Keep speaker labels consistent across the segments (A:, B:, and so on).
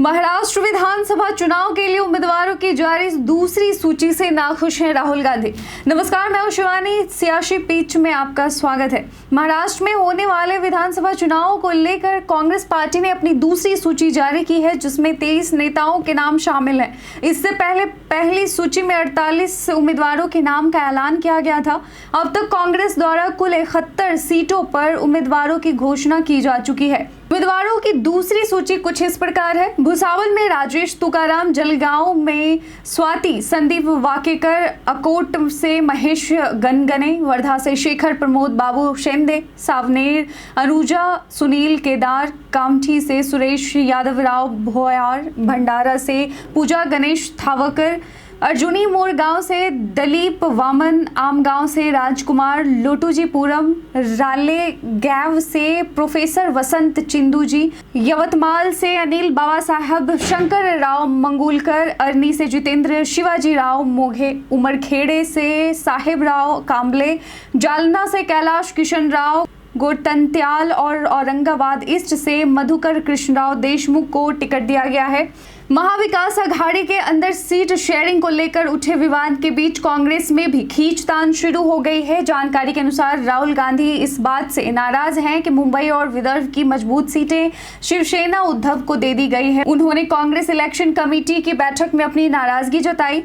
A: महाराष्ट्र विधानसभा चुनाव के लिए उम्मीदवारों की जारी दूसरी सूची से नाखुश हैं राहुल गांधी। नमस्कार, मैं हूं शिवानी, सियासी पिच में आपका स्वागत है। महाराष्ट्र में होने वाले विधानसभा चुनाव को लेकर कांग्रेस पार्टी ने अपनी दूसरी सूची जारी की है, जिसमें 23 नेताओं के नाम शामिल हैं। इससे पहले पहली सूची में 48 उम्मीदवारों के नाम का ऐलान किया गया था। अब तक कांग्रेस द्वारा कुल 71 सीटों पर उम्मीदवारों की घोषणा की जा चुकी है। उम्मीदवारों की दूसरी सूची कुछ इस प्रकार है। भुसावल में राजेश तुकाराम, जलगांव में स्वाति संदीप वाकेकर, अकोट से महेश गनगने, वर्धा से शेखर प्रमोद बाबू शेंदे, सावनेर अनुजा सुनील केदार, कामठी से सुरेश यादव राव भोयार, भंडारा से पूजा गणेश थावकर, अर्जुनी मोड़ गांव से दलीप वामन, आमगांव से राजकुमार लोटूजीपुरम, राले गैव से प्रोफेसर वसंत चिंदूजी, यवतमाल से अनिल बाबा साहब, शंकर राव मंगूलकर, अरनी से जितेंद्र शिवाजी राव मोघे, उमरखेड़े से साहेब राव कांबले, जालना से कैलाश किशन राव गोरतंत्याल और औरंगाबाद ईस्ट से मधुकर कृष्णराव देशमुख को टिकट दिया गया है। महाविकास अघाड़ी के अंदर सीट शेयरिंग को लेकर उठे विवाद के बीच कांग्रेस में भी खींचतान शुरू हो गई है। जानकारी के अनुसार राहुल गांधी इस बात से नाराज हैं कि मुंबई और विदर्भ की मजबूत सीटें शिवसेना उद्धव को दे दी गई है। उन्होंने कांग्रेस इलेक्शन कमेटी की बैठक में अपनी नाराजगी जताई।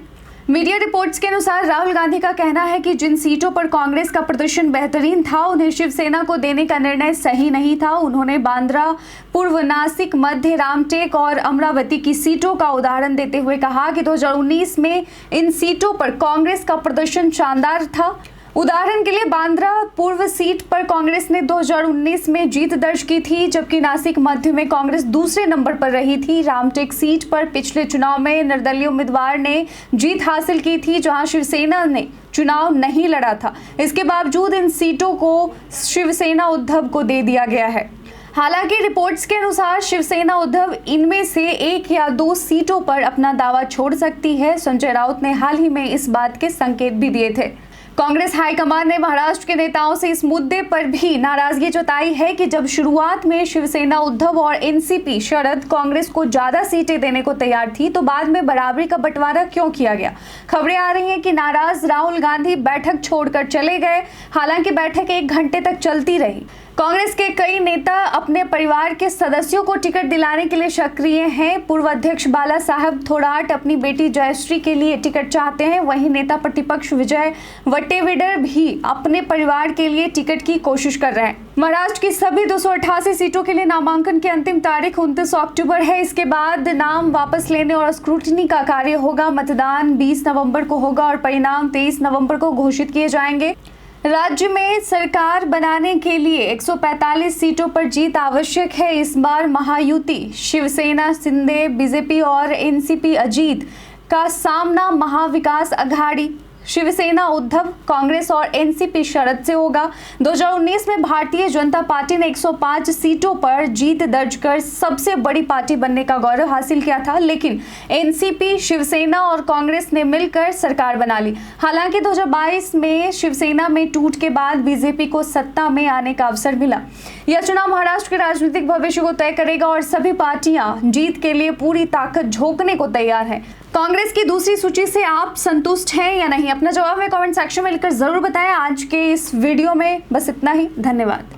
A: मीडिया रिपोर्ट्स के अनुसार राहुल गांधी का कहना है कि जिन सीटों पर कांग्रेस का प्रदर्शन बेहतरीन था, उन्हें शिवसेना को देने का निर्णय सही नहीं था। उन्होंने बांद्रा, पूर्व नासिक, मध्य रामटेक और अमरावती की सीटों का उदाहरण देते हुए कहा कि 2019 में इन सीटों पर कांग्रेस का प्रदर्शन शानदार था। उदाहरण के लिए बांद्रा पूर्व सीट पर कांग्रेस ने 2019 में जीत दर्ज की थी, जबकि नासिक मध्य में कांग्रेस दूसरे नंबर पर रही थी। रामटेक सीट पर पिछले चुनाव में निर्दलीय उम्मीदवार ने जीत हासिल की थी, जहां शिवसेना ने चुनाव नहीं लड़ा था। इसके बावजूद इन सीटों को शिवसेना उद्धव को दे दिया गया है। हालांकि रिपोर्ट्स के अनुसार शिवसेना उद्धव इनमें से 1 या 2 सीटों पर अपना दावा छोड़ सकती है। संजय राउत ने हाल ही में इस बात के संकेत भी दिए थे। कांग्रेस हाईकमान ने महाराष्ट्र के नेताओं से इस मुद्दे पर भी नाराजगी जताई है कि जब शुरुआत में शिवसेना उद्धव और एनसीपी शरद कांग्रेस को ज्यादा सीटें देने को तैयार थी, तो बाद में बराबरी का बंटवारा क्यों किया गया। खबरें आ रही हैं कि नाराज राहुल गांधी बैठक छोड़कर चले गए। हालांकि बैठक 1 घंटे तक चलती रही। कांग्रेस के कई नेता अपने परिवार के सदस्यों को टिकट दिलाने के लिए सक्रिय हैं। पूर्व अध्यक्ष बाला साहब थोराट अपनी बेटी जयश्री के लिए टिकट चाहते हैं। वहीं नेता प्रतिपक्ष विजय वट्टेविडर भी अपने परिवार के लिए टिकट की कोशिश कर रहे हैं। महाराष्ट्र की सभी 288 सीटों के लिए नामांकन की अंतिम तारीख 29 अक्टूबर है। इसके बाद नाम वापस लेने और स्क्रूटनी का कार्य होगा। मतदान 20 नवंबर को होगा और परिणाम 23 नवंबर को घोषित किए जाएंगे। राज्य में सरकार बनाने के लिए 145 सीटों पर जीत आवश्यक है। इस बार महायुति शिवसेना, शिंदे, बीजेपी और एनसीपी अजीत का सामना महाविकास अघाड़ी शिवसेना उद्धव, कांग्रेस और एनसीपी शरद से होगा। 2019 में भारतीय जनता पार्टी ने 105 सीटों पर जीत दर्ज कर सबसे बड़ी पार्टी बनने का गौरव हासिल किया था, लेकिन एनसीपी, शिवसेना और कांग्रेस ने मिलकर सरकार बना ली। हालांकि 2022 में शिवसेना में टूट के बाद बीजेपी को सत्ता में आने का अवसर मिला। यह चुनाव महाराष्ट्र के राजनीतिक भविष्य को तय करेगा और सभी पार्टियां जीत के लिए पूरी ताकत झोंकने को तैयार हैं। कांग्रेस की दूसरी सूची से आप संतुष्ट हैं या नहीं? अपना जवाब में कमेंट सेक्शन में लिखकर जरूर बताएं। आज के इस वीडियो में बस इतना ही। धन्यवाद।